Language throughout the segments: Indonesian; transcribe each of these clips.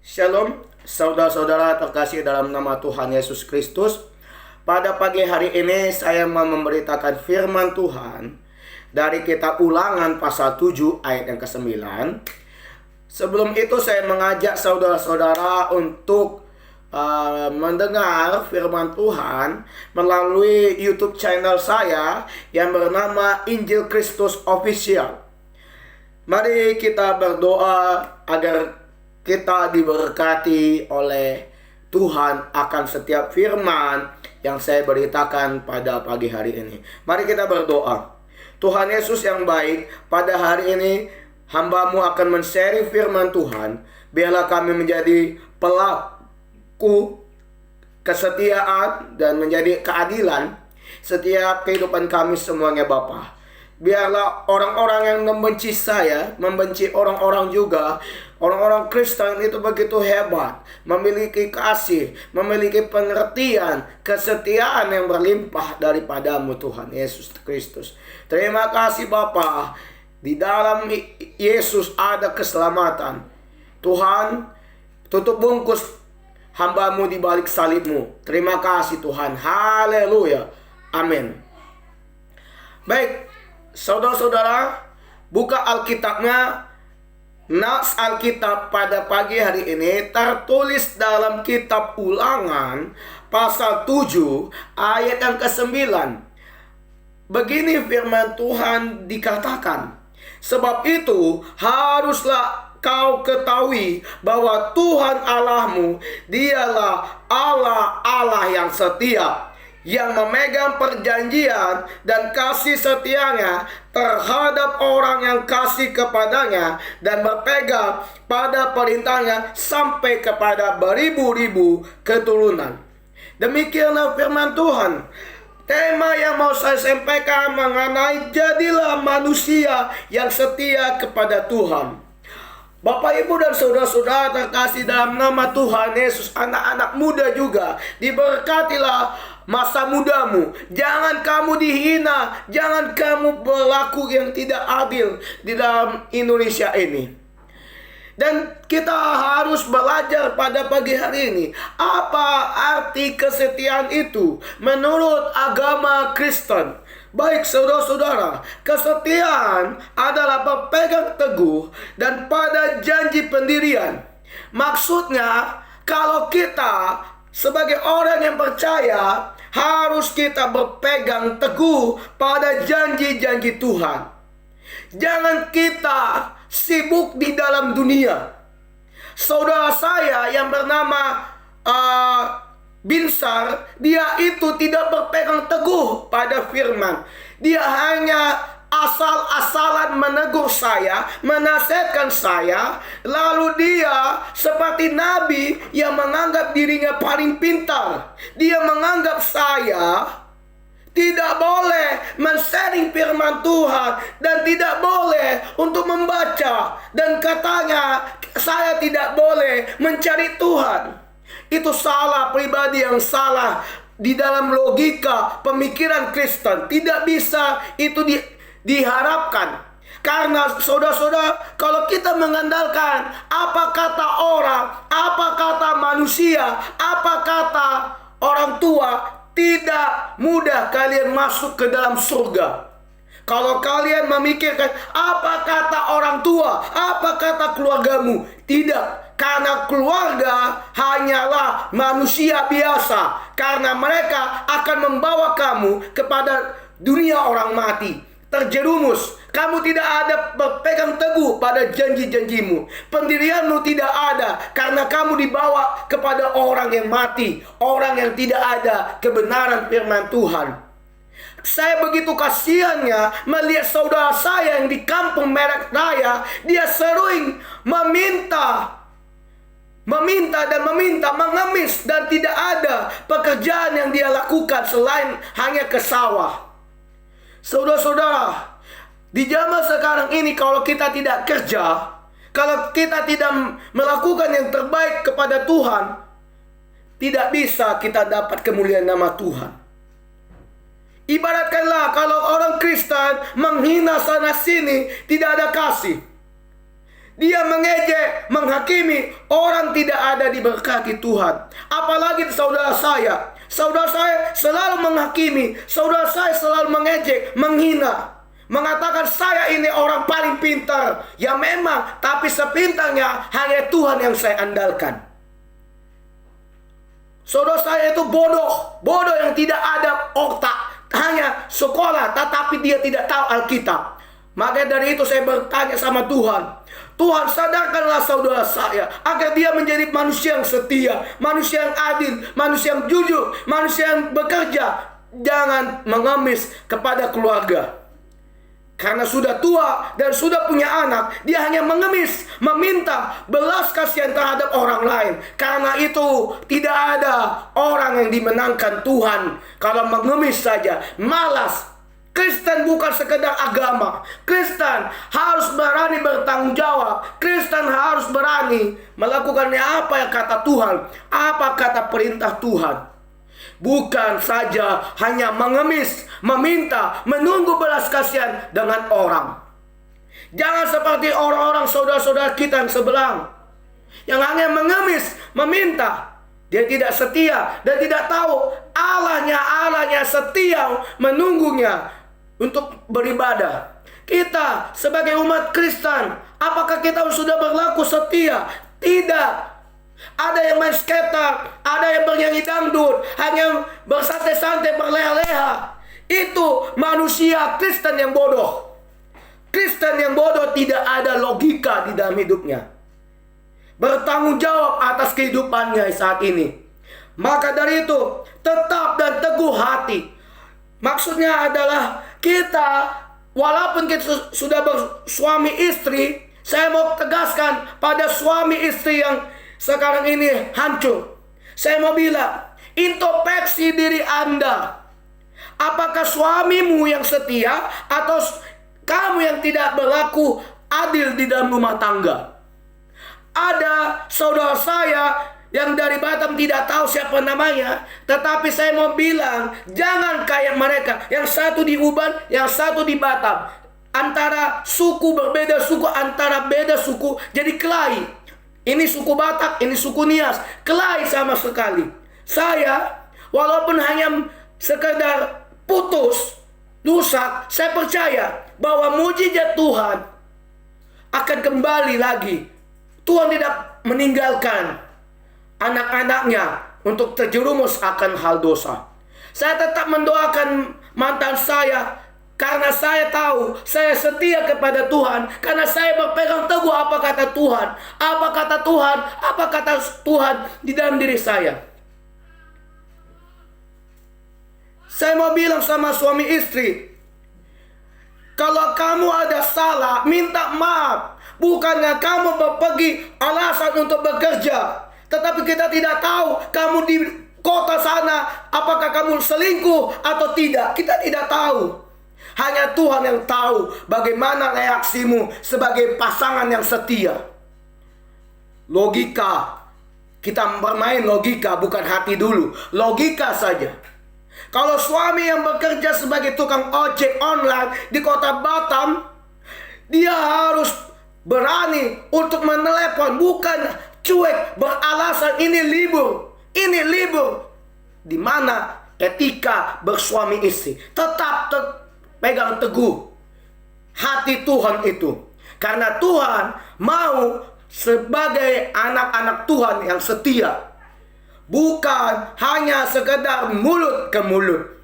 Shalom, saudara-saudara terkasih dalam nama Tuhan Yesus Kristus. Pada pagi hari ini saya mau memberitakan firman Tuhan dari kitab Ulangan pasal 7 ayat yang ke-9. Sebelum itu saya mengajak saudara-saudara untuk mendengar firman Tuhan melalui YouTube channel saya yang bernama Injil Kristus Official. Mari kita berdoa agar kita diberkati oleh Tuhan akan setiap firman yang saya beritakan pada pagi hari ini. Mari kita berdoa. Tuhan Yesus yang baik, pada hari ini hamba-Mu akan men-sharing firman Tuhan. Biarlah kami menjadi pelaku kesetiaan dan menjadi keadilan setiap kehidupan kami semuanya Bapa. Biarlah orang-orang yang membenci saya, membenci orang-orang juga. Orang-orang Kristen itu begitu hebat, memiliki kasih, memiliki pengertian, kesetiaan yang berlimpah daripada-Mu Tuhan Yesus Kristus. Terima kasih Bapa. Di dalam Yesus ada keselamatan. Tuhan, tutup bungkus hamba-Mu di balik salib-Mu. Terima kasih Tuhan. Haleluya. Amin. Baik, saudara-saudara, buka Alkitabnya. Nas Alkitab pada pagi hari ini tertulis dalam kitab Ulangan pasal 7 ayat yang ke-9. Begini firman Tuhan dikatakan, sebab itu haruslah kau ketahui bahwa Tuhan Allahmu dialah Allah yang setia, yang memegang perjanjian dan kasih setianya terhadap orang yang kasih kepadanya dan berpegang pada perintahnya sampai kepada beribu-ribu keturunan. Demikianlah firman Tuhan. Tema yang mau saya sampaikan mengenai jadilah manusia yang setia kepada Tuhan. Bapak, Ibu, dan saudara-saudara terkasih dalam nama Tuhan Yesus, anak-anak muda juga, diberkatilah masa mudamu. Jangan kamu dihina, jangan kamu berlaku yang tidak adil di dalam Indonesia ini. Dan kita harus belajar pada pagi hari ini, apa arti kesetiaan itu menurut agama Kristen. Baik saudara-saudara, kesetiaan adalah berpegang teguh dan pada janji pendirian. Maksudnya, kalau kita sebagai orang yang percaya, harus kita berpegang teguh pada janji-janji Tuhan. Jangan kita sibuk di dalam dunia. Saudara saya yang bernama Binsar, dia itu tidak berpegang teguh pada firman. Dia hanya asal-asalan menegur saya, menasihatkan saya. Lalu dia seperti nabi yang menganggap dirinya paling pintar. Dia menganggap saya tidak boleh men-sharing firman Tuhan dan tidak boleh untuk membaca. Dan katanya saya tidak boleh mencari Tuhan. Itu salah, pribadi yang salah di dalam logika pemikiran Kristen. Tidak bisa itu diharapkan. Karena saudara-saudara, kalau kita mengandalkan apa kata orang, apa kata manusia, apa kata orang tua, tidak mudah kalian masuk ke dalam surga. Kalau kalian memikirkan apa kata orang tua, apa kata keluargamu, tidak. Karena keluarga hanyalah manusia biasa. Karena mereka akan membawa kamu kepada dunia orang mati. Terjerumus. Kamu tidak ada berpegang teguh pada janji-janjimu. Pendirianmu tidak ada. Karena kamu dibawa kepada orang yang mati. Orang yang tidak ada kebenaran firman Tuhan. Saya begitu kasihannya melihat saudara saya yang di kampung Merek Raya. Dia sering meminta, mengemis, dan tidak ada pekerjaan yang dia lakukan selain hanya ke sawah. Saudara-saudara, di zaman sekarang ini kalau kita tidak kerja, kalau kita tidak melakukan yang terbaik kepada Tuhan, tidak bisa kita dapat kemuliaan nama Tuhan. Ibaratkanlah kalau orang Kristen menghina sana sini, tidak ada kasih. Dia mengejek, menghakimi, orang tidak ada diberkati Tuhan. Apalagi saudara saya. Saudara saya selalu menghakimi, saudara saya selalu mengejek, menghina, mengatakan saya ini orang paling pintar. Ya memang, tapi sepintarnya hanya Tuhan yang saya andalkan. Saudara saya itu bodoh, bodoh yang tidak ada otak, hanya sekolah tetapi dia tidak tahu Alkitab. Maka dari itu saya bertanya sama Tuhan, Tuhan sadarkanlah saudara saya agar dia menjadi manusia yang setia, manusia yang adil, manusia yang jujur, manusia yang bekerja. Jangan mengemis kepada keluarga. Karena sudah tua dan sudah punya anak, dia hanya mengemis, meminta belas kasihan terhadap orang lain. Karena itu tidak ada orang yang dimenangkan Tuhan kalau mengemis saja, malas. Kristen bukan sekedar agama. Kristen harus berani bertanggung jawab. Kristen harus berani melakukan apa yang kata Tuhan, apa kata perintah Tuhan. Bukan saja hanya mengemis, meminta, menunggu belas kasihan dengan orang. Jangan seperti orang-orang saudara-saudara kita yang sebelah, yang hanya mengemis, meminta. Dia tidak setia dan tidak tahu Allahnya setia menunggunya untuk beribadah. Kita sebagai umat Kristen, apakah kita sudah berlaku setia? Tidak. Ada yang main skater, ada yang bernyanyi dangdut, hanya bersantai-santai, berleha-leha. Itu manusia Kristen yang bodoh. Kristen yang bodoh tidak ada logika di dalam hidupnya, bertanggung jawab atas kehidupannya saat ini. Maka dari itu, tetap dan teguh hati. Maksudnya adalah kita, walaupun kita sudah bersuami istri, saya mau tegaskan pada suami istri yang sekarang ini hancur. Saya mau bilang, introspeksi diri Anda. Apakah suamimu yang setia atau kamu yang tidak berlaku adil di dalam rumah tangga? Ada saudara saya yang dari Batam, tidak tahu siapa namanya, tetapi saya mau bilang, jangan kayak mereka. Yang satu di Uban, yang satu di Batam. Antara suku berbeda suku, antara beda suku jadi kelahi. Ini suku Batak, ini suku Nias, kelahi sama sekali. Saya, walaupun hanya sekedar putus, rusak, saya percaya bahwa mujizat Tuhan akan kembali lagi. Tuhan tidak meninggalkan anak-anaknya untuk terjerumus akan hal dosa. Saya tetap mendoakan mantan saya, karena saya tahu saya setia kepada Tuhan, karena saya berpegang teguh apa kata Tuhan, apa kata Tuhan, apa kata Tuhan di dalam diri saya. Saya mau bilang sama suami istri, kalau kamu ada salah, minta maaf. Bukannya kamu pergi alasan untuk bekerja, tetapi kita tidak tahu kamu di kota sana, apakah kamu selingkuh atau tidak. Kita tidak tahu. Hanya Tuhan yang tahu bagaimana reaksimu sebagai pasangan yang setia. Logika. Kita bermain logika, bukan hati dulu. Logika saja. Kalau suami yang bekerja sebagai tukang ojek online di kota Batam, dia harus berani untuk menelepon, bukan cuek beralasan ini libur. Ini libur. Di mana etika bersuami istri? Tetap pegang teguh hati Tuhan itu. Karena Tuhan mau sebagai anak-anak Tuhan yang setia, bukan hanya sekedar mulut ke mulut.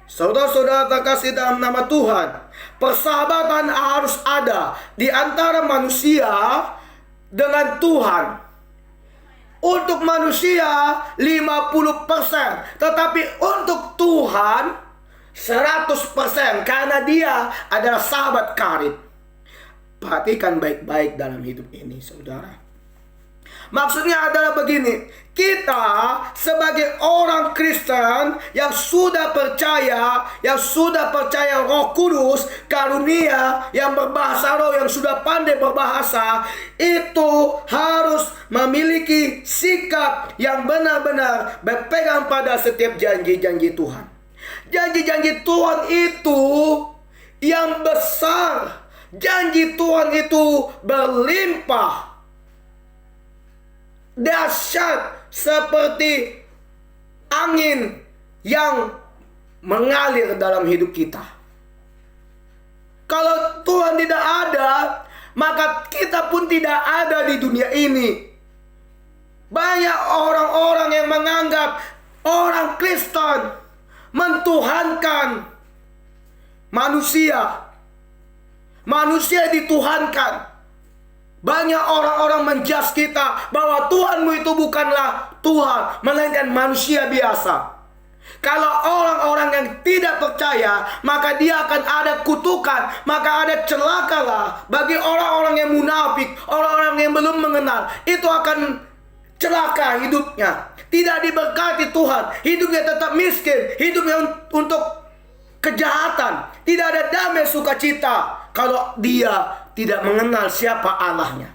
Saudara-saudara terkasih dalam nama Tuhan, persahabatan harus ada di antara manusia dengan Tuhan. Untuk manusia 50%, tetapi untuk Tuhan 100%, karena dia adalah sahabat karib. Perhatikan baik-baik dalam hidup ini, saudara. Maksudnya adalah begini, kita sebagai orang Kristen yang sudah percaya Roh Kudus, karunia yang berbahasa roh, yang sudah pandai berbahasa, itu harus memiliki sikap yang benar-benar berpegang pada setiap janji-janji Tuhan. Janji-janji Tuhan itu yang besar. Janji Tuhan itu berlimpah, dahsyat seperti angin yang mengalir dalam hidup kita. Kalau Tuhan tidak ada, maka kita pun tidak ada di dunia ini. Banyak orang-orang yang menganggap orang Kristen mentuhankan manusia. Manusia dituhankan. Banyak orang-orang menjudge kita bahwa Tuhanmu itu bukanlah Tuhan, melainkan manusia biasa. Kalau orang-orang yang tidak percaya, maka dia akan ada kutukan, maka ada celakalah bagi orang-orang yang munafik, orang-orang yang belum mengenal. Itu akan celaka hidupnya, tidak diberkati Tuhan, hidupnya tetap miskin, hidupnya untuk kejahatan, tidak ada damai sukacita kalau dia tidak mengenal siapa Allahnya.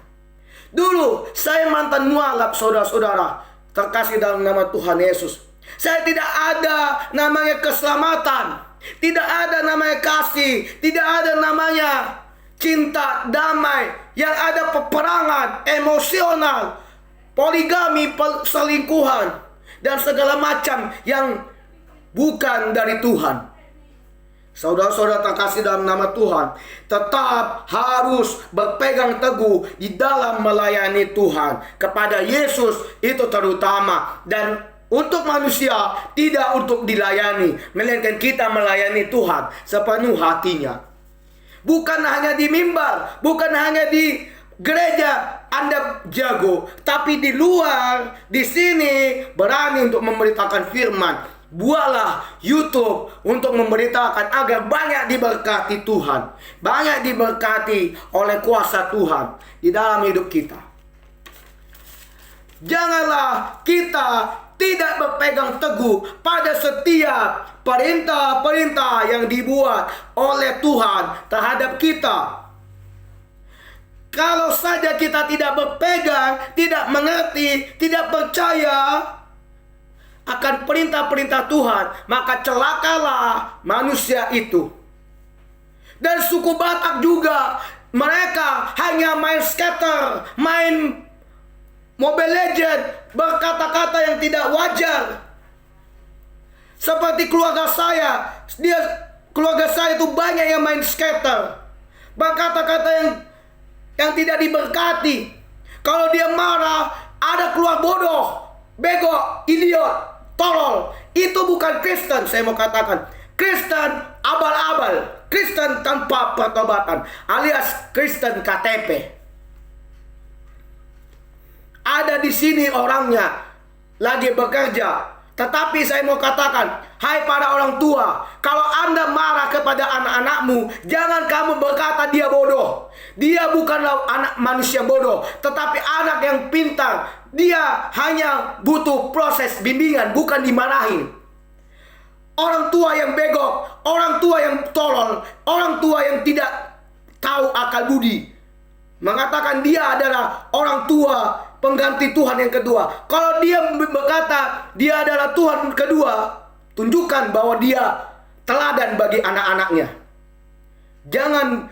Dulu saya mantan mualaf, saudara-saudara terkasih dalam nama Tuhan Yesus. Saya tidak ada namanya keselamatan, tidak ada namanya kasih, tidak ada namanya cinta, damai. Yang ada peperangan, emosional, poligami, selingkuhan, dan segala macam yang bukan dari Tuhan. Saudara-saudara terkasih dalam nama Tuhan, tetap harus berpegang teguh di dalam melayani Tuhan kepada Yesus, itu terutama. Dan untuk manusia tidak untuk dilayani, melainkan kita melayani Tuhan sepenuh hatinya. Bukan hanya di mimbar, bukan hanya di gereja Anda jago, tapi di luar, di sini berani untuk memberitakan firman. Buatlah YouTube untuk memberitakan agar banyak diberkati Tuhan, banyak diberkati oleh kuasa Tuhan di dalam hidup kita. Janganlah kita tidak berpegang teguh pada setiap perintah-perintah yang dibuat oleh Tuhan terhadap kita. Kalau saja kita tidak berpegang, tidak mengerti, tidak percaya akan perintah-perintah Tuhan, maka celakalah manusia itu. Dan suku Batak juga, mereka hanya main skater, main Mobile Legend, berkata-kata yang tidak wajar. Seperti keluarga saya, keluarga saya itu banyak yang main skater, berkata-kata yang tidak diberkati. Kalau dia marah, ada keluar bodoh, bego, idiot, tolol. Itu bukan Kristen, saya mau katakan. Kristen abal-abal, Kristen tanpa pertobatan, alias Kristen KTP. Ada di sini orangnya lagi bekerja, tetapi saya mau katakan, hai para orang tua, kalau Anda marah kepada anak-anakmu, jangan kamu berkata dia bodoh. Dia bukanlah anak manusia bodoh, tetapi anak yang pintar. Dia hanya butuh proses bimbingan, bukan dimarahin. Orang tua yang begok, orang tua yang tolol, orang tua yang tidak tahu akal budi, mengatakan dia adalah orang tua pengganti Tuhan yang kedua. Kalau dia berkata dia adalah Tuhan kedua, tunjukkan bahwa dia teladan bagi anak-anaknya. Jangan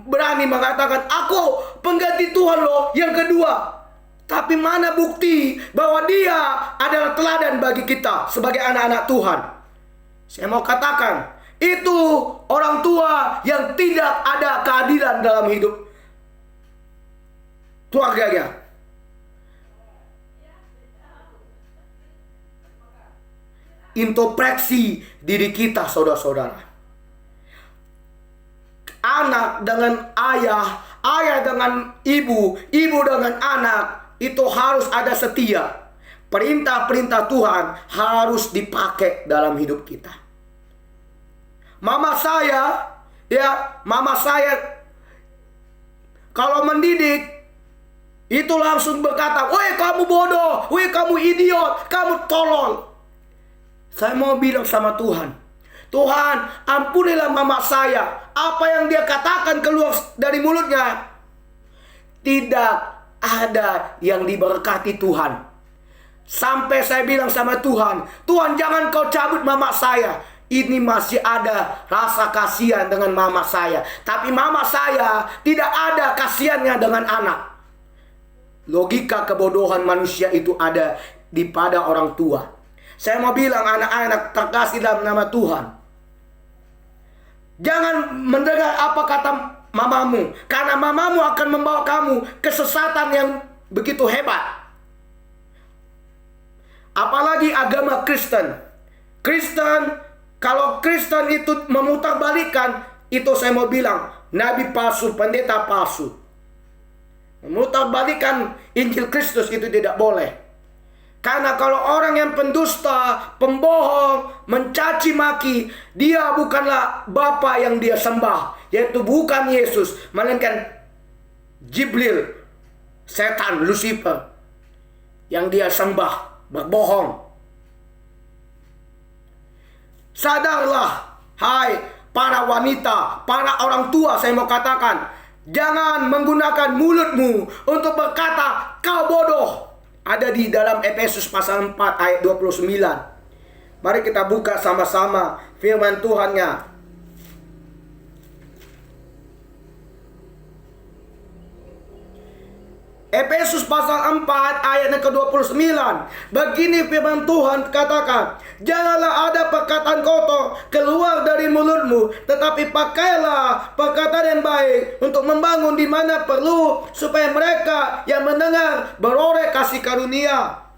berani mengatakan aku pengganti Tuhan loh yang kedua. Tapi mana bukti bahwa dia adalah teladan bagi kita sebagai anak-anak Tuhan? Saya mau katakan, itu orang tua yang tidak ada keadilan dalam hidup keluarganya. Introspeksi diri kita, saudara-saudara. Anak dengan ayah, ayah dengan ibu, ibu dengan anak, itu harus ada setia. Perintah-perintah Tuhan harus dipakai dalam hidup kita. Mama saya kalau mendidik itu langsung berkata, "Woi kamu bodoh, woi kamu idiot, kamu tolol." Saya mau bilang sama Tuhan, Tuhan ampunilah mama saya. Apa yang dia katakan keluar dari mulutnya tidak ada yang diberkati Tuhan. Sampai saya bilang sama Tuhan, Tuhan jangan kau cabut mama saya. ini masih ada rasa kasihan dengan mama saya. Tapi mama saya tidak ada kasihannya dengan anak. Logika kebodohan manusia itu ada di pada orang tua. Saya mau bilang anak-anak terkasih dalam nama Tuhan, jangan mendengar apa kata mamamu, karena mamamu akan membawa kamu kesesatan yang begitu hebat. Apalagi agama Kristen. Kalau Kristen itu memutarbalikkan, itu saya mau bilang nabi palsu, pendeta palsu. Memutarbalikkan Injil Kristus itu tidak boleh. Karena kalau orang yang pendusta, pembohong, mencaci maki, dia bukanlah Bapa yang dia sembah, yaitu bukan Yesus, melainkan Jibril, setan, Lucifer, yang dia sembah, berbohong. Sadarlah, hai para wanita, para orang tua, saya mau katakan, jangan menggunakan mulutmu untuk berkata kau bodoh. Ada di dalam Efesus pasal 4 ayat 29. Mari kita buka sama-sama firman Tuhannya. Efesus pasal 4 ayat yang ke-29. Begini firman Tuhan katakan, janganlah ada perkataan kotor keluar dari mulutmu, tetapi pakailah perkataan yang baik untuk membangun di mana perlu, supaya mereka yang mendengar beroleh kasih karunia.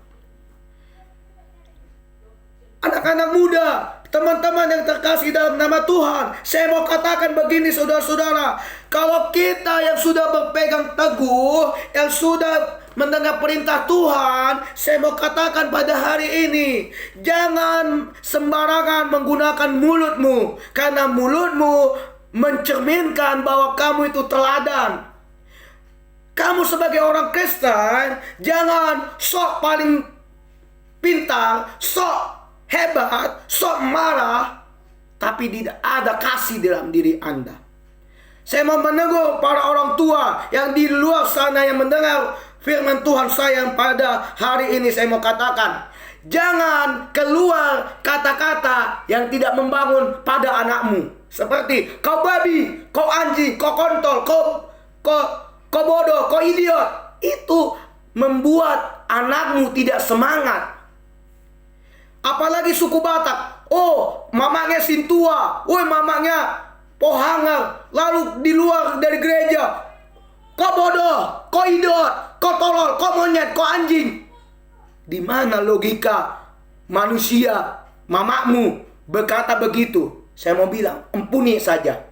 Anak-anak muda, teman-teman yang terkasih dalam nama Tuhan, saya mau katakan begini saudara-saudara, kalau kita yang sudah berpegang teguh, yang sudah mendengar perintah Tuhan, saya mau katakan pada hari ini, jangan sembarangan menggunakan mulutmu, karena mulutmu mencerminkan bahwa kamu itu teladan. Kamu sebagai orang Kristen, jangan sok paling pintar, sok hebat, sok marah, tapi tidak ada kasih dalam diri Anda. Saya mau menegur para orang tua yang di luar sana yang mendengar firman Tuhan saya pada hari ini. Saya mau katakan, jangan keluar kata-kata yang tidak membangun pada anakmu. Seperti kau babi, kau anjing, kau kontol, kau bodoh, kau idiot. Itu membuat anakmu tidak semangat. Apalagi suku Batak. Oh, mamanya Sintua. Woi, mamanya Pohanga. Lalu di luar dari gereja, kau bodoh, kau idiot, kau tolol, kau monyet, kau anjing. Di mana logika manusia mamamu berkata begitu? Saya mau bilang, ampuni saja.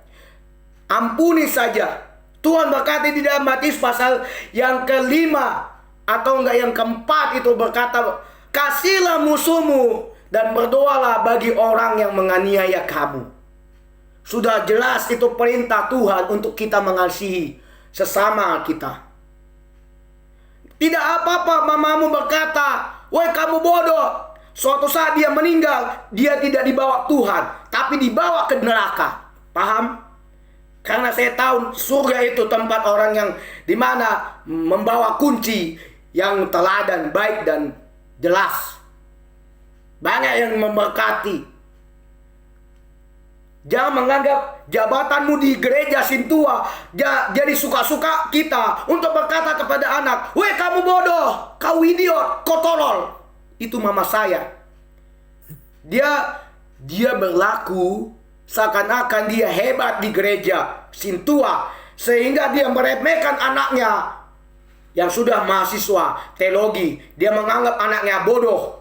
Ampuni saja. Tuhan berkata di dalam Matius pasal yang kelima atau enggak yang keempat itu berkata, kasihlah musuhmu dan berdoalah bagi orang yang menganiaya kamu. Sudah jelas itu perintah Tuhan untuk kita mengasihi sesama kita. Tidak apa-apa mamamu berkata, woi kamu bodoh. Suatu saat dia meninggal, dia tidak dibawa Tuhan, tapi dibawa ke neraka. Paham? Karena saya tahu surga itu tempat orang yang dimana membawa kunci yang teladan, baik dan jelas. Banyak yang memberkati. Jangan menganggap jabatanmu di gereja Sintua jadi suka-suka kita untuk berkata kepada anak, weh kamu bodoh, kau idiot, kau tolol. Itu mama saya. Dia berlaku seakan-akan dia hebat di gereja Sintua, sehingga dia meremehkan anaknya yang sudah mahasiswa teologi. Dia menganggap anaknya bodoh.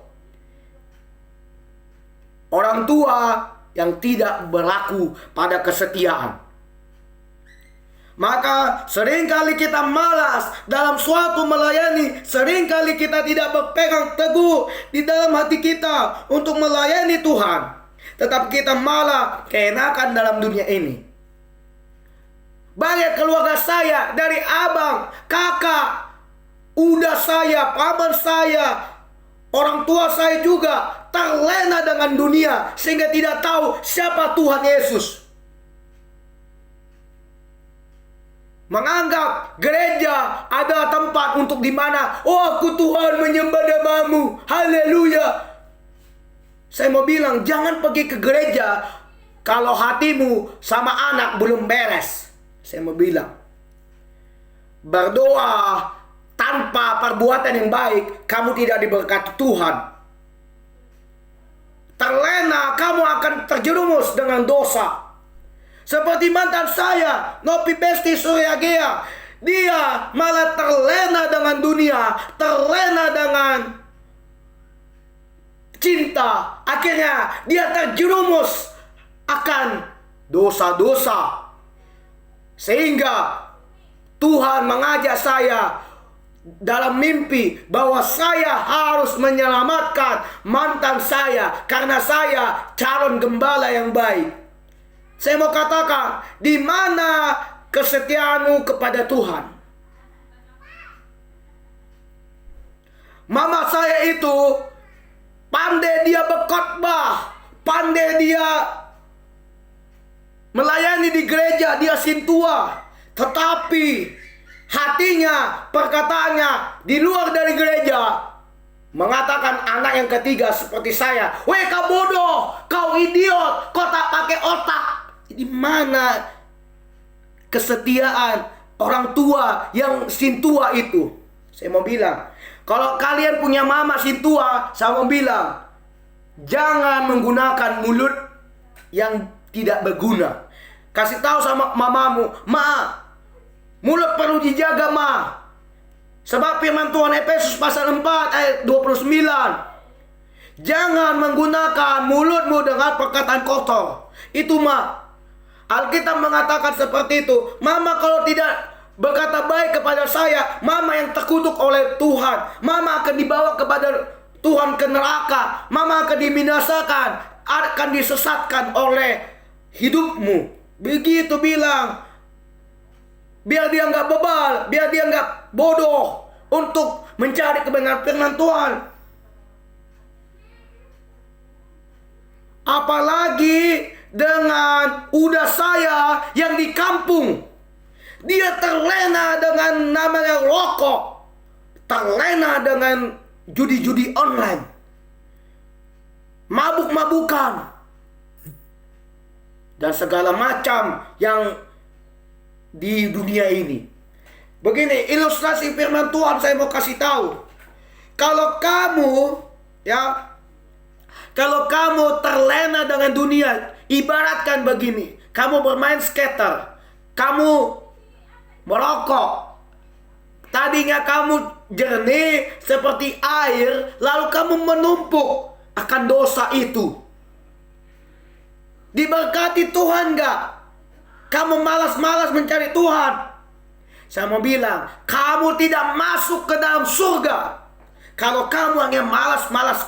Orang tua yang tidak berlaku pada kesetiaan. Maka seringkali kita malas dalam suatu melayani. Seringkali kita tidak berpegang teguh di dalam hati kita untuk melayani Tuhan. Tetapi kita malah keenakan dalam dunia ini. Banyak keluarga saya, dari abang, kakak, udah saya, paman saya, orang tua saya juga terlena dengan dunia sehingga tidak tahu siapa Tuhan Yesus. Menganggap gereja adalah tempat untuk dimana, oh aku Tuhan menyembah namamu, haleluya. Saya mau bilang, jangan pergi ke gereja kalau hatimu sama anak belum beres. Saya mau bilang, berdoa tanpa perbuatan yang baik, kamu tidak diberkati Tuhan. Terlena, kamu akan terjerumus dengan dosa. Seperti mantan saya, Nopi Besti Suryagea. Dia malah terlena dengan dunia, terlena dengan cinta. Akhirnya dia terjerumus akan dosa-dosa. Sehingga Tuhan mengajak saya dalam mimpi bahwa saya harus menyelamatkan mantan saya, karena saya calon gembala yang baik. Saya mau katakan, di mana kesetiaanmu kepada Tuhan? Mama saya itu pandai dia berkhotbah, pandai dia melayani di gereja, dia sintua. Tetapi hatinya, perkataannya di luar dari gereja mengatakan anak yang ketiga seperti saya. Weh, kau bodoh, kau idiot, kau tak pakai otak. Di mana kesetiaan orang tua yang sintua itu? Saya mau bilang, kalau kalian punya mama sintua, saya mau bilang, jangan menggunakan mulut yang tidak berguna. Kasih tahu sama mamamu, ma, mulut perlu dijaga, ma. Sebab firman Tuhan Efesus pasal 4 ayat 29. Jangan menggunakan mulutmu dengan perkataan kotor. Itu, ma. Alkitab mengatakan seperti itu. Mama kalau tidak berkata baik kepada saya, mama yang terkutuk oleh Tuhan. Mama akan dibawa kepada Tuhan ke neraka. Mama akan dibinasakan, akan disesatkan oleh hidupmu. Begitu bilang. Biar dia nggak bebal, biar dia nggak bodoh untuk mencari kebenaran firman Tuhan. Apalagi dengan udah saya yang di kampung. Dia terlena dengan namanya rokok, terlena dengan judi-judi online, mabuk-mabukan, dan segala macam yang di dunia ini. Begini ilustrasi firman Tuhan saya mau kasih tahu. Kalau kamu terlena dengan dunia, ibaratkan begini, kamu bermain skater, kamu merokok, tadinya kamu jernih seperti air, lalu kamu menumpuk akan dosa itu. Diberkati Tuhan gak? Kamu malas-malas mencari Tuhan. Saya mau bilang, kamu tidak masuk ke dalam surga kalau kamu hanya malas-malas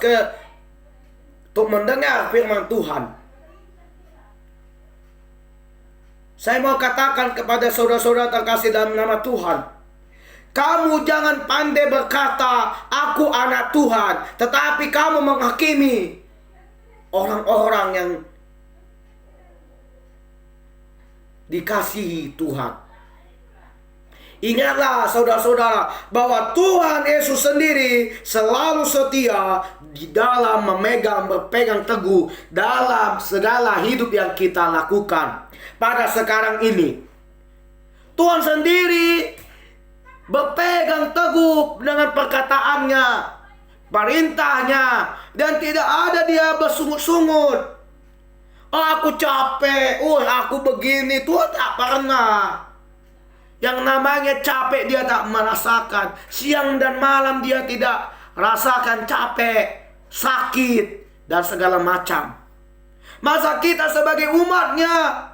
untuk mendengar firman Tuhan. Saya mau katakan kepada saudara-saudara terkasih dalam nama Tuhan, kamu jangan pandai berkata, aku anak Tuhan, tetapi kamu menghakimi orang-orang yang dikasihi Tuhan. Ingatlah saudara-saudara bahwa Tuhan Yesus sendiri selalu setia di dalam berpegang teguh dalam segala hidup yang kita lakukan. Pada sekarang ini Tuhan sendiri berpegang teguh dengan perkataannya, perintahnya, dan tidak ada dia bersungut-sungut. Oh, aku capek, aku begini. Tuhan tak pernah. Yang namanya capek dia tak merasakan. Siang dan malam dia tidak rasakan capek, sakit, dan segala macam. Masa kita sebagai umatnya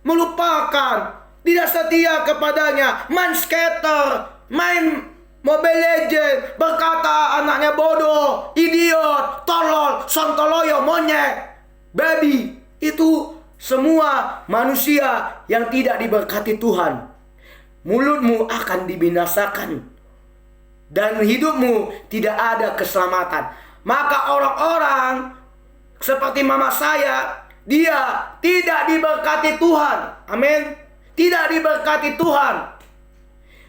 melupakan, tidak setia kepadanya, main skater, main Mobile Legend, berkata anaknya bodoh, idiot, tolol, sontoloyo, monyet, babi. Itu semua manusia yang tidak diberkati Tuhan. Mulutmu akan dibinasakan dan hidupmu tidak ada keselamatan. Maka orang-orang seperti mama saya, dia tidak diberkati Tuhan. Amin. Tidak diberkati Tuhan.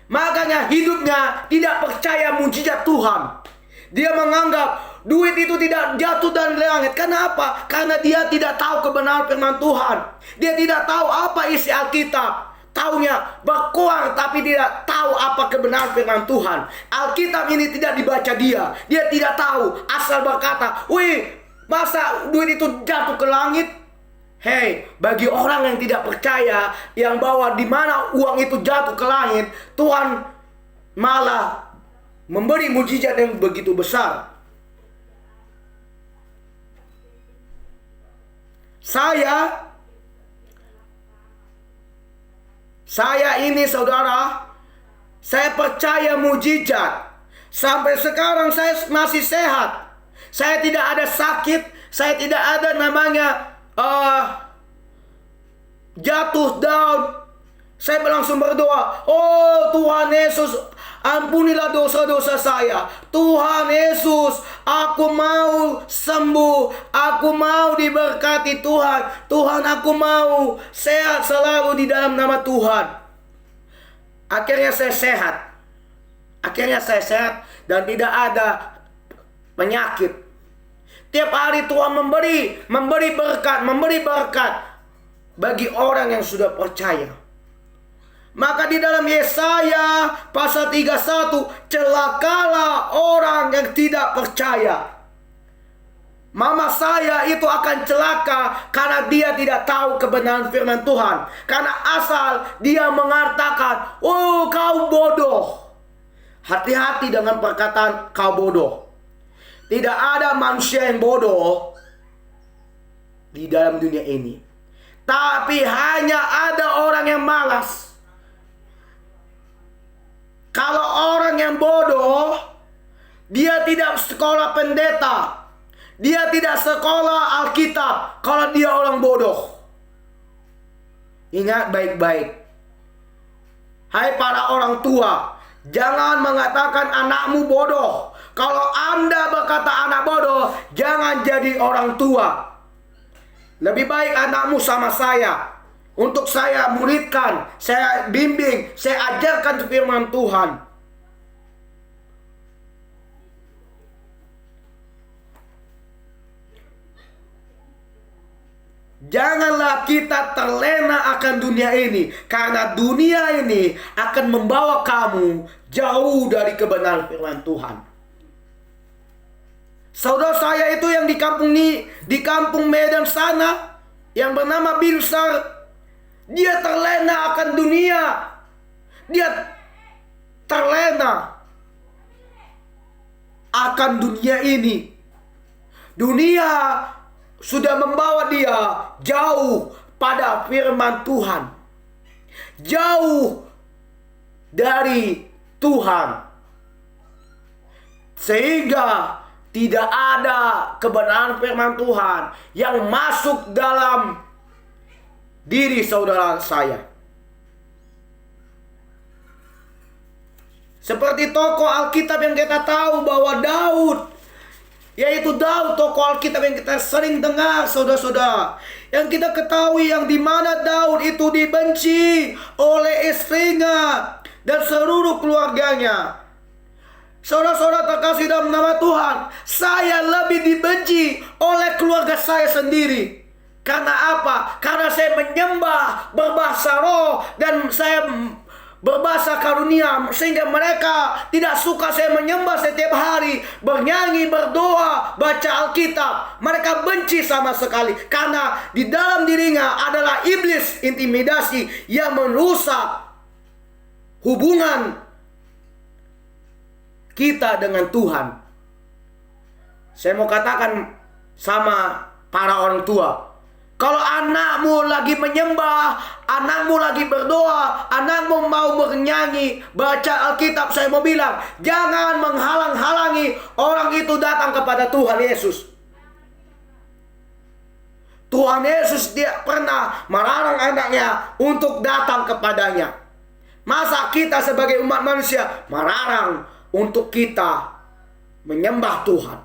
Makanya hidupnya tidak percaya mujizat Tuhan. Dia menganggap duit itu tidak jatuh dari langit. Kenapa? Karena dia tidak tahu kebenaran firman Tuhan. Dia tidak tahu apa isi Alkitab. Taunya berkuar tapi tidak tahu apa kebenaran firman Tuhan. Alkitab ini tidak dibaca dia. Dia tidak tahu, asal berkata, "Wih, masa duit itu jatuh ke langit?" Hei, bagi orang yang tidak percaya, yang bahwa di mana uang itu jatuh ke langit, Tuhan malah memberi mujizat yang begitu besar. Saya ini saudara, saya percaya mujizat. Sampai sekarang saya masih sehat. Saya tidak ada sakit. Saya tidak ada namanya jatuh down. Saya langsung berdoa, "Oh Tuhan Yesus, ampunilah dosa-dosa saya. Tuhan Yesus, aku mau sembuh. Aku mau diberkati Tuhan. Tuhan, aku mau sehat selalu di dalam nama Tuhan." Akhirnya saya sehat. Dan tidak ada penyakit. Tiap hari Tuhan memberi berkat bagi orang yang sudah percaya. Maka di dalam Yesaya pasal 31, celakalah orang yang tidak percaya. Mama saya itu akan celaka karena dia tidak tahu kebenaran firman Tuhan. Karena asal dia mengatakan, "Oh, kau bodoh." Hati-hati dengan perkataan kau bodoh. Tidak ada manusia yang bodoh di dalam dunia ini. Tapi hanya ada orang yang malas. Kalau orang yang bodoh, dia tidak sekolah pendeta, dia tidak sekolah Alkitab. Kalau dia orang bodoh, ingat baik-baik. Hai para orang tua, jangan mengatakan anakmu bodoh. Kalau Anda berkata anak bodoh, jangan jadi orang tua. Lebih baik anakmu sama saya. Untuk saya muridkan, saya bimbing, saya ajarkan firman Tuhan. Janganlah kita terlena akan dunia ini, karena dunia ini akan membawa kamu jauh dari kebenaran firman Tuhan. Saudara saya itu yang di kampung Medan sana, yang bernama Binsar, dia terlena akan dunia. Dia terlena akan dunia ini. Dunia sudah membawa dia jauh pada firman Tuhan, jauh dari Tuhan, sehingga tidak ada kebenaran firman Tuhan yang masuk dalam diri saudara saya. Seperti tokoh Alkitab yang kita tahu bahwa Daud, yaitu Daud, tokoh Alkitab yang kita sering dengar saudara-saudara, yang kita ketahui yang dimana Daud itu dibenci oleh istrinya dan seluruh keluarganya. Saudara-saudara terkasih dalam nama Tuhan, saya lebih dibenci oleh keluarga saya sendiri. Karena apa? Karena saya menyembah berbahasa roh dan saya berbahasa karunia, sehingga mereka tidak suka saya menyembah setiap hari, bernyanyi, berdoa, baca Alkitab. Mereka benci sama sekali karena di dalam dirinya adalah iblis intimidasi yang merusak hubungan kita dengan Tuhan. Saya mau katakan sama para orang tua, kalau anakmu lagi menyembah, anakmu lagi berdoa, anakmu mau bernyanyi, baca Alkitab, saya mau bilang, jangan menghalang-halangi orang itu datang kepada Tuhan Yesus. Tuhan Yesus tidak pernah melarang anaknya untuk datang kepadanya. Masa kita sebagai umat manusia melarang untuk kita menyembah Tuhan?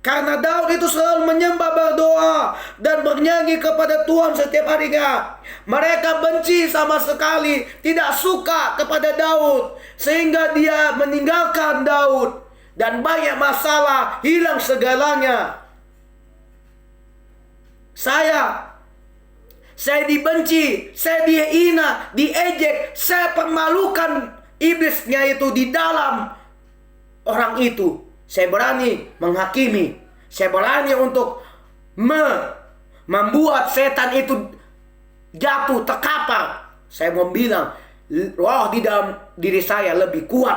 Karena Daud itu selalu menyembah, berdoa, dan bernyanyi kepada Tuhan setiap harinya. Mereka benci sama sekali, tidak suka kepada Daud, sehingga dia meninggalkan Daud. Dan banyak masalah, hilang segalanya. Saya dibenci, saya dihina, diejek, saya permalukan iblisnya itu di dalam orang itu. Saya berani menghakimi. Saya berani untuk membuat setan itu jatuh, terkapar. Saya mau bilang, roh di dalam diri saya lebih kuat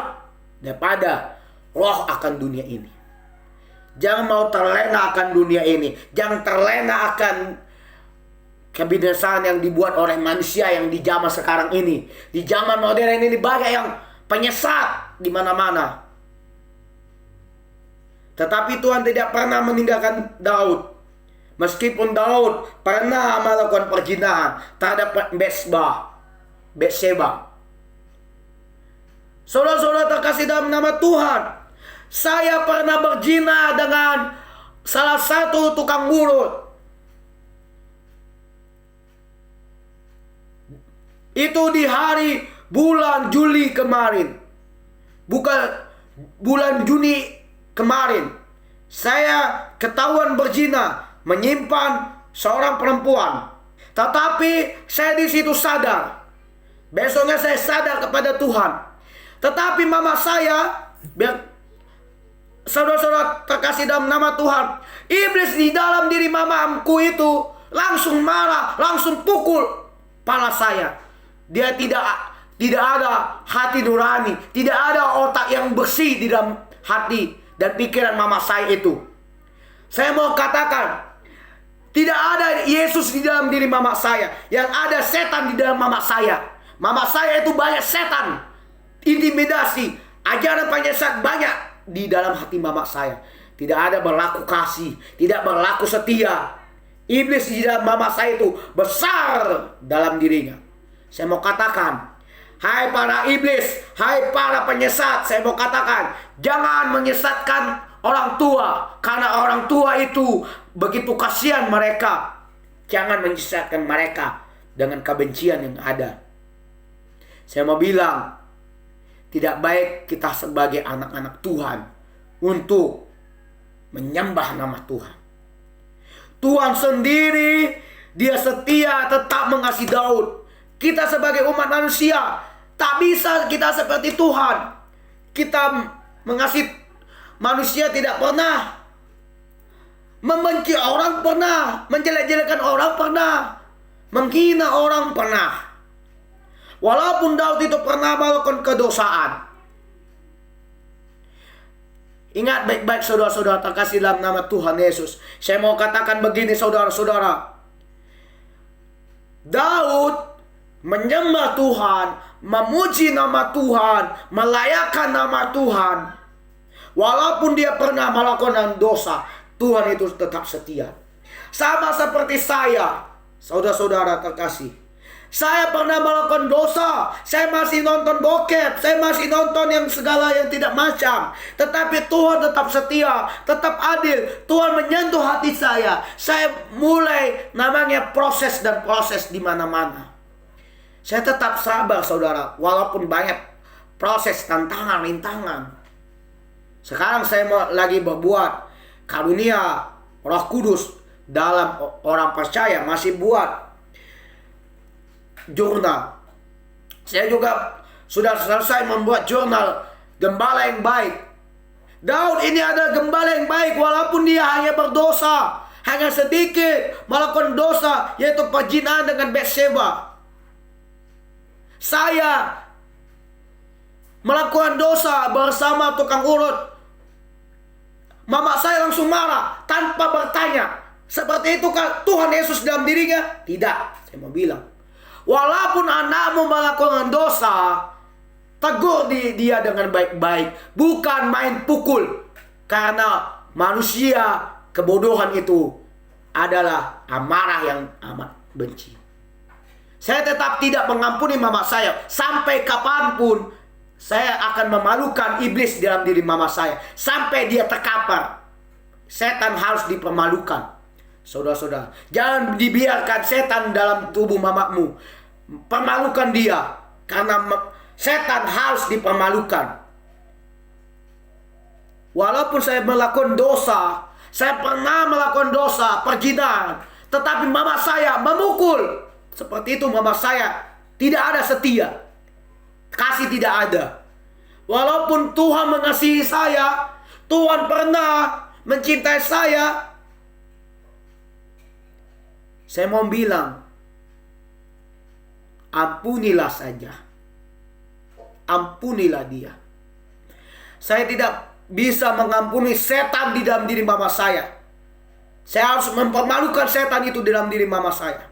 daripada roh akan dunia ini. Jangan mau terlena akan dunia ini. Jangan terlena akan kebinasaan yang dibuat oleh manusia yang di zaman sekarang ini. Di zaman modern ini banyak yang penyesat di mana-mana. Tetapi Tuhan tidak pernah meninggalkan Daud. Meskipun Daud pernah melakukan perzinahan terhadap Batseba. Saudara-saudara terkasih dalam nama Tuhan, saya pernah berzina dengan salah satu tukang urut. Itu di hari bulan Juli kemarin. Bukan bulan Juni kemarin. Saya ketahuan berzina, menyimpan seorang perempuan. Tetapi saya di situ sadar. Besoknya saya sadar kepada Tuhan. Tetapi mama saya, saudara-saudara terkasih dalam nama Tuhan, iblis di dalam diri mamaku itu langsung marah, langsung pukul kepala saya. Dia tidak ada hati nurani, tidak ada otak yang bersih di dalam hati dan pikiran mama saya itu. Saya mau katakan, tidak ada Yesus di dalam diri mama saya. Yang ada setan di dalam mama saya. Mama saya itu banyak setan, intimidasi, ajaran penyesat banyak di dalam hati mama saya. Tidak ada berlaku kasih, tidak berlaku setia. Iblis di dalam mama saya itu besar dalam dirinya. Saya mau katakan, hai para iblis, hai para penyesat, saya mau katakan, jangan menyesatkan orang tua, karena orang tua itu begitu kasihan mereka. Jangan menyesatkan mereka dengan kebencian yang ada. Saya mau bilang, tidak baik kita sebagai anak-anak Tuhan untuk menyembah nama Tuhan. Tuhan sendiri, dia setia tetap mengasihi Daud. Kita sebagai umat manusia tak bisa kita seperti Tuhan. Kita mengasihi manusia, tidak pernah membenci orang, pernah menjelek-jelekan orang, pernah menghina orang, pernah. Walaupun Daud itu pernah melakukan kedosaan. Ingat baik-baik saudara-saudara terkasih dalam nama Tuhan Yesus. Saya mau katakan begini saudara-saudara. Daud menyembah Tuhan, memuji nama Tuhan, melayakkan nama Tuhan. Walaupun dia pernah melakukan dosa, Tuhan itu tetap setia. Sama seperti saya, saudara-saudara terkasih. Saya pernah melakukan dosa, saya masih nonton bokep, saya masih nonton yang segala yang tidak macam. Tetapi Tuhan tetap setia, tetap adil. Tuhan menyentuh hati saya. Saya mulai namanya proses dan proses di mana-mana. Saya tetap sabar saudara, walaupun banyak proses, tantangan, rintangan. Sekarang saya lagi berbuat karunia Roh Kudus dalam orang percaya, masih buat jurnal. Saya juga sudah selesai membuat jurnal gembala yang baik. Daud ini adalah gembala yang baik walaupun dia hanya berdosa, hanya sedikit melakukan dosa, yaitu perzinahan dengan Batseba. Saya melakukan dosa bersama tukang urut. Mama saya langsung marah tanpa bertanya. Seperti itu kan Tuhan Yesus dalam dirinya? Tidak. Saya mau bilang, walaupun anakmu melakukan dosa, tegur dia dengan baik-baik. Bukan main pukul. Karena manusia, kebodohan itu adalah amarah yang amat benci. Saya tetap tidak mengampuni mama saya. Sampai kapanpun saya akan memalukan iblis dalam diri mama saya. Sampai dia terkapar. setan harus dipermalukan. Saudara-saudara, jangan dibiarkan setan dalam tubuh mamamu. Permalukan dia, karena setan harus dipermalukan. Walaupun saya melakukan dosa, saya pernah melakukan dosa, perzinahan, tetapi mama saya memukul. Seperti itu mama saya tidak ada setia. Kasih tidak ada. Walaupun Tuhan mengasihi saya, Tuhan pernah mencintai saya mau bilang, ampunilah saja. Ampunilah dia. Saya tidak bisa mengampuni setan di dalam diri mama saya. Saya harus mempermalukan setan itu di dalam diri mama saya.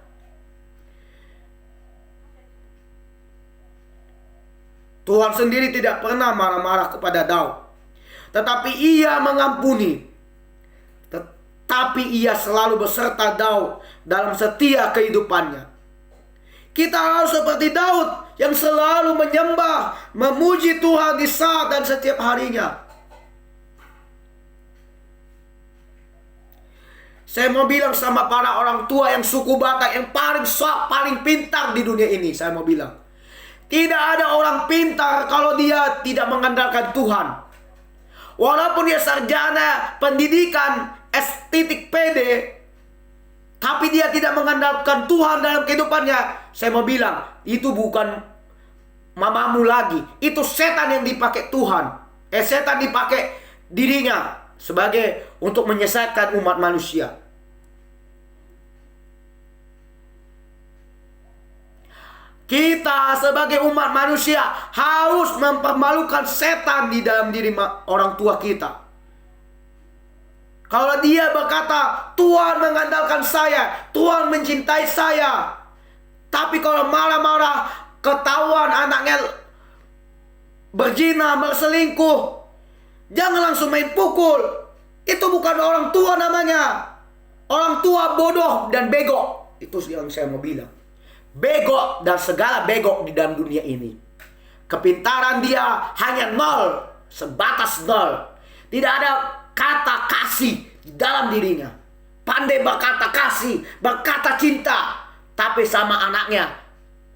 Tuhan sendiri tidak pernah marah-marah kepada Daud, tetapi ia mengampuni. Tetapi ia selalu beserta Daud dalam setia kehidupannya. Kita harus seperti Daud yang selalu menyembah, memuji Tuhan di saat dan setiap harinya. Saya mau bilang sama para orang tua yang suku Batak yang paling sok, paling pintar di dunia ini. Saya mau bilang, tidak ada orang pintar kalau dia tidak mengandalkan Tuhan. Walaupun dia sarjana pendidikan S.PD, tapi dia tidak mengandalkan Tuhan dalam kehidupannya. Saya mau bilang, itu bukan mamamu lagi. Itu setan yang dipakai Tuhan. Setan dipakai dirinya sebagai untuk menyesatkan umat manusia. Kita sebagai umat manusia harus mempermalukan setan di dalam diri orang tua kita. Kalau dia berkata, Tuhan mengandalkan saya, Tuhan mencintai saya, tapi kalau marah-marah ketahuan anaknya berzina, berselingkuh, jangan langsung main pukul. Itu bukan orang tua namanya. Orang tua bodoh dan bego. Itu yang saya mau bilang. Bego dan segala bego di dalam dunia ini. Kepintaran dia hanya nol, sebatas nol. Tidak ada kata kasih di dalam dirinya. Pandai berkata kasih, berkata cinta, tapi sama anaknya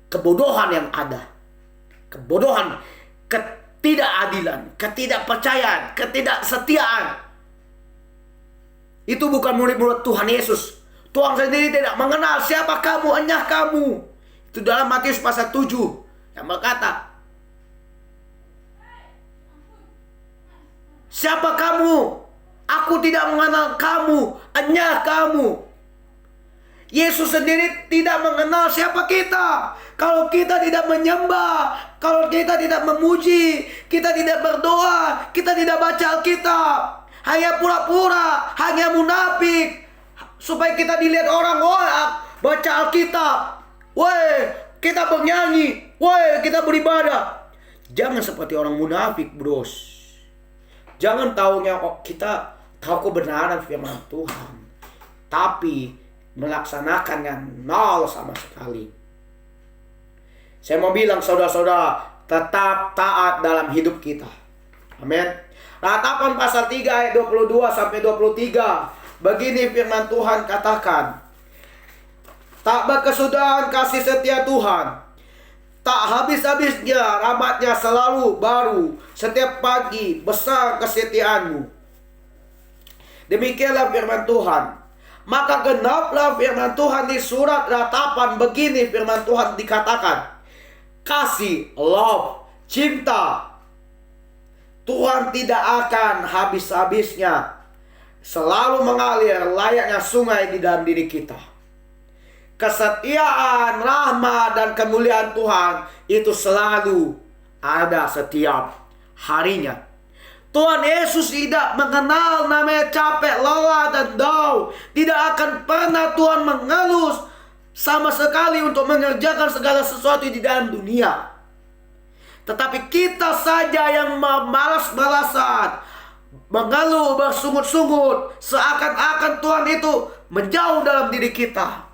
kebodohan yang ada. Kebodohan, ketidakadilan, ketidakpercayaan, ketidaksetiaan. Itu bukan murid-murid Tuhan Yesus. Tuhan sendiri tidak mengenal siapa kamu, enyah kamu. Itu dalam Matius pasal 7 yang berkata, siapa kamu? Aku tidak mengenal kamu, enyah kamu. Yesus sendiri tidak mengenal siapa kita. Kalau kita tidak menyembah, kalau kita tidak memuji, kita tidak berdoa, kita tidak baca Alkitab, hanya pura-pura, hanya munafik, supaya kita dilihat orang, wah baca Alkitab, wah kita bernyanyi, wah kita beribadah. Jangan seperti orang munafik, bros. Jangan taunya kita tahu kebenaran firman Tuhan, tapi melaksanakannya nol sama sekali. Saya mau bilang saudara-saudara, tetap taat dalam hidup kita. Amin. Ratapan pasal 3 ayat 22 sampai 23. Begini firman Tuhan katakan, tak berkesudahan kasih setia Tuhan, tak habis-habisnya rahmatnya selalu baru, setiap pagi besar kesetiaanmu. Demikianlah firman Tuhan. Maka genaplah firman Tuhan di surat ratapan. Begini firman Tuhan dikatakan, kasih, love, cinta Tuhan tidak akan habis-habisnya, selalu mengalir layaknya sungai di dalam diri kita. Kesetiaan, rahmat, dan kemuliaan Tuhan itu selalu ada setiap harinya. Tuhan Yesus tidak mengenal namanya capek, lelah, dan down. Tidak akan pernah Tuhan mengelus sama sekali untuk mengerjakan segala sesuatu di dalam dunia. Tetapi kita saja yang malas-malasan, mengeluh, bersungut-sungut, seakan-akan Tuhan itu menjauh dalam diri kita.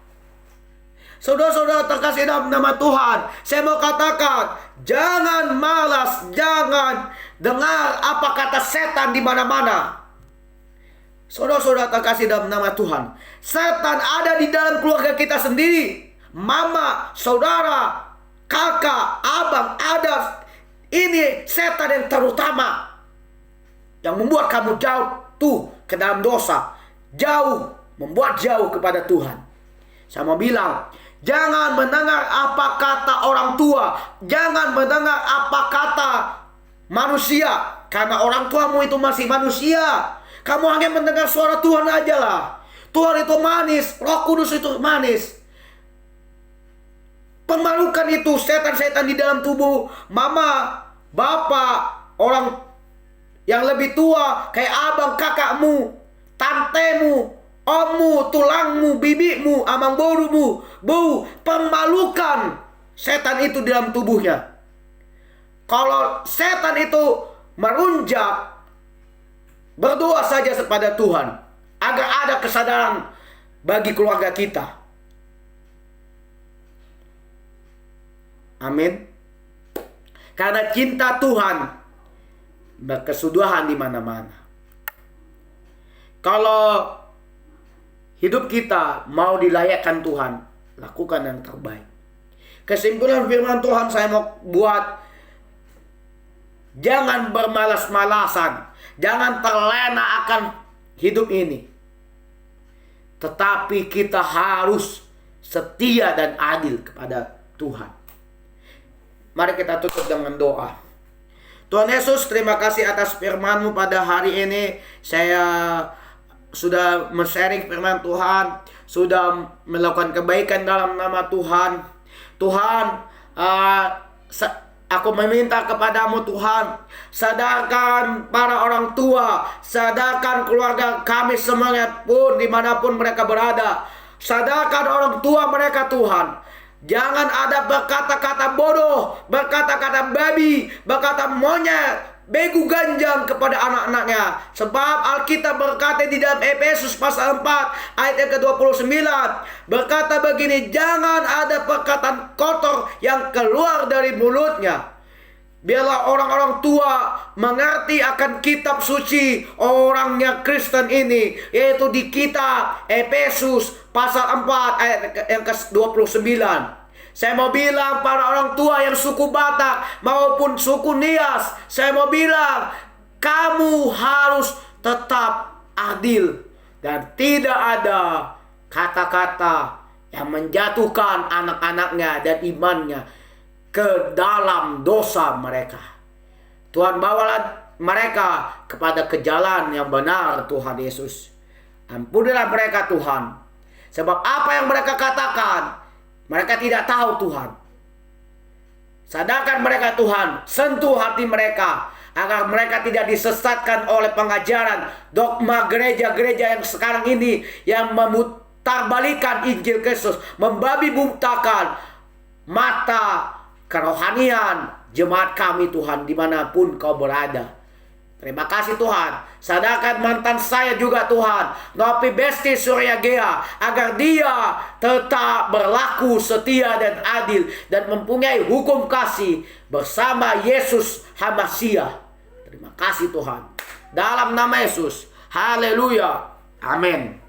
Saudara-saudara terkasih dalam nama Tuhan, saya mau katakan, jangan malas, jangan dengar apa kata setan di mana-mana. Saudara-saudara terkasih dalam nama Tuhan, setan ada di dalam keluarga kita sendiri. Mama, saudara, kakak, abang, ada. Ini setan yang terutama yang membuat kamu jauh tuh ke dalam dosa, jauh, membuat jauh kepada Tuhan. Saya mau bilang, jangan mendengar apa kata orang tua, jangan mendengar apa kata manusia, karena orang tuamu itu masih manusia. Kamu hanya mendengar suara Tuhan aja lah. Tuhan itu manis, Roh Kudus itu manis. Pemalukan itu setan-setan di dalam tubuh mama, bapak, orang yang lebih tua, kayak abang, kakakmu, tantemu, ommu, tulangmu, bibimu, amang borumu, bu, pemalukan setan itu di dalam tubuhnya. Kalau setan itu merunjak, berdoa saja kepada Tuhan agar ada kesadaran bagi keluarga kita. Amin. Karena cinta Tuhan berkesudahan di mana-mana. Kalau hidup kita mau dilayakkan Tuhan, lakukan yang terbaik. Kesimpulan firman Tuhan saya mau buat, jangan bermalas-malasan, jangan terlena akan hidup ini. Tetapi kita harus setia dan adil kepada Tuhan. Mari kita tutup dengan doa. Tuhan Yesus, terima kasih atas firman-Mu pada hari ini. Saya sudah men-sharing firman Tuhan, sudah melakukan kebaikan dalam nama Tuhan. Tuhan, aku meminta kepadamu Tuhan, sadarkan para orang tua, sadarkan keluarga kami semuanya pun dimanapun mereka berada. Sadarkan orang tua mereka Tuhan. Jangan ada berkata-kata bodoh, berkata-kata babi, berkata monyet, begu ganjang kepada anak-anaknya. Sebab Alkitab berkata di dalam Efesus pasal 4 ayat yang ke-29 berkata begini, jangan ada perkataan kotor yang keluar dari mulutnya. Biarlah orang-orang tua mengerti akan kitab suci orangnya Kristen ini, yaitu di kitab Efesus pasal 4 ayat yang ke-29. Saya mau bilang para orang tua yang suku Batak maupun suku Nias, saya mau bilang kamu harus tetap adil dan tidak ada kata-kata yang menjatuhkan anak-anaknya dan imannya ke dalam dosa mereka. Tuhan, bawalah mereka kepada ke jalan yang benar Tuhan Yesus. Ampunilah mereka Tuhan. Sebab apa yang mereka katakan, mereka tidak tahu Tuhan. Sadarkan mereka Tuhan, sentuh hati mereka, agar mereka tidak disesatkan oleh pengajaran dogma gereja-gereja yang sekarang ini, yang memutarbalikan Injil Kristus, membabi butakan mata kerohanian jemaat kami Tuhan, dimanapun kau berada. Terima kasih Tuhan. Sadarkan mantan saya juga Tuhan, Nopi Besti Suryagea, agar dia tetap berlaku setia dan adil dan mempunyai hukum kasih bersama Yesus Hamasiah. Terima kasih Tuhan. Dalam nama Yesus. Haleluya. Amin.